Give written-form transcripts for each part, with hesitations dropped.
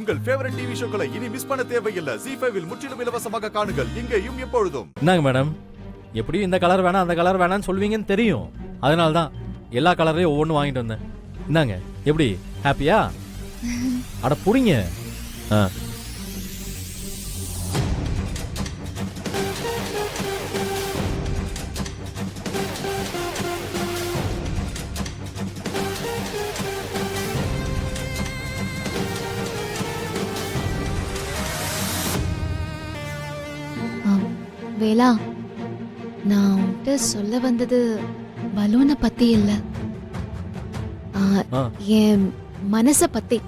உங்கள் favourite TV ஷோக்களை இனி miss பண்ண தேவையில்லை. ZEE5 இல் முற்றிலும் இலவசமாக காணுங்கள். இங்கேயும் எப்பொழுதும். என்னங்க மேடம், எப்படியும் இந்த கலர் வேணாம் அந்த கலர் வேணாம்னு சொல்வீங்கன்னு தெரியும். அதனால தான் எல்லா கலர்லையும் ஒவ்வொன்றும் வாங்கிட்டு வந்தேன். என்னங்க எப்படி ஹாப்பியா? அட புடிங்க. வேலா, நான் உன்கிட்ட சொல்ல வந்தது பலூனை பத்தி இல்ல, என் மனச பத்தி.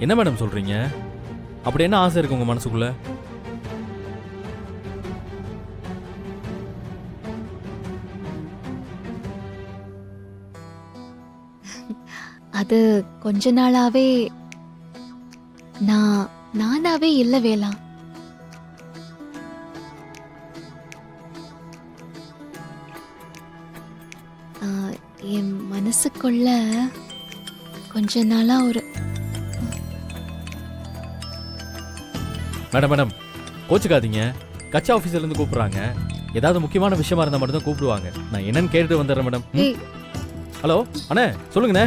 என்ன மேடம் சொல்றீங்க? அப்படி என்ன ஆசை இருக்கு உங்க மனசுக்குள்ள? அது கொஞ்ச நாளாவே நானாவே இல்ல வேலா. என் மனசுக்குள்ள கொஞ்ச நாளா ஒரு மேடம் கோச்சுக்காதீங்க. கட்சி ஆபீஸ்ல இருந்து கூப்பிடுறாங்க. ஏதாவது முக்கியமான விஷயமா இருந்தா மட்டும் தான் கூப்பிடுவாங்க. நான் என்னன்னு கேட்டுட்டு வந்துடுறேன் மேடம். ஹலோ அண்ணே, சொல்லுங்கண்ணே.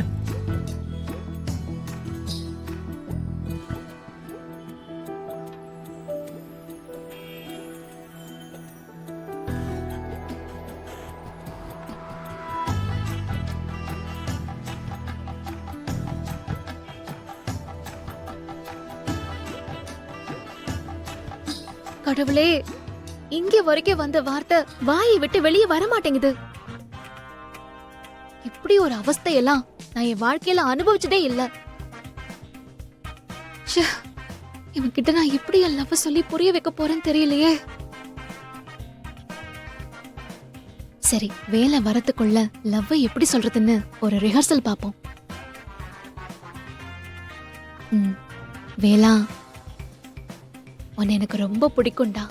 கடவுளே, இங்க வரைக்கும் வந்த வார்த்தை வாயை விட்டு வெளியே வர மாட்டேங்குது. இப்படி ஒரு அவஸ்தையெல்லாம் நான் என் வாழ்க்கையில அனுபவிச்சதே இல்ல. இவன் கிட்ட நான் எப்படி என் லவ் சொல்லி புரிய வைக்க போறேன்னு தெரியலையே. சரி, வேலை வரத்துக்குள்ள லவ் எப்படி சொல்றதுன்னு ஒரு ரிஹர்சல் பாப்போம். வேலா, உன்னை எனக்கு ரொம்ப பிடிக்கும்டா.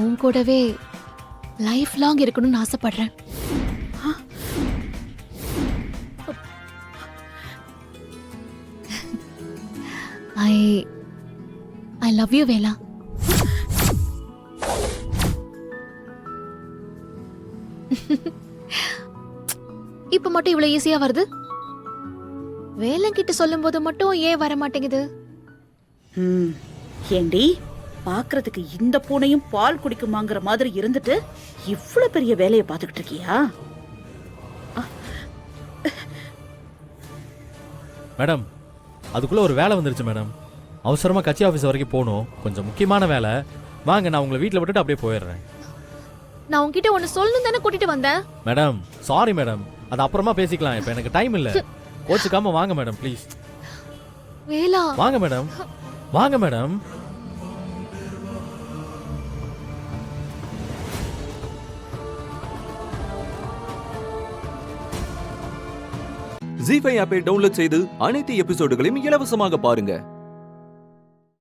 உன் கூடவே லைஃப் லாங் இருக்கணும்னு ஆசைப்படுறேன். ஐ லவ் யூ வேலா. இப்ப மட்டும் இவ்வளவு ஈஸியா வருது. வேலங்கிட்ட சொல்லும் போது மட்டும் ஏன் வர மாட்டேங்குது? ஏண்டி, பாக்குறதுக்கு இந்த பூனையும் பால் குடிக்குமாங்கிற மாதிரி இருந்துட்டு இவ்வளவு பெரிய வேலையை பார்த்துக்கிட்டு இருக்கியா? மேடம், அதுக்குள்ள ஒரு வேலை வந்துருச்சு மேடம். அவசரமா கட்சி ஆபீஸ் வரைக்கும் போகணும். கொஞ்சம் முக்கியமான வேலை. வாங்க, நான் உங்களை வீட்டில் விட்டுட்டு அப்படியே போயிடுறேன். நான் உன்கிட்ட ஒன்னு சொல்லணும் தானே கூட்டிட்டு வந்தேன். மேடம் சாரி மேடம், அது அப்புறமா பேசிக்கலாம். இப்போ எனக்கு டைம் இல்லை. கோச்சுக்காம வாங்க மேடம் ப்ளீஸ். வேலா, வாங்க மேடம், வாங்க மேடம். ZEE5 ஆப்பை டவுன்லோட் செய்து அனைத்து எபிசோடுகளையும் இலவசமாக பாருங்க.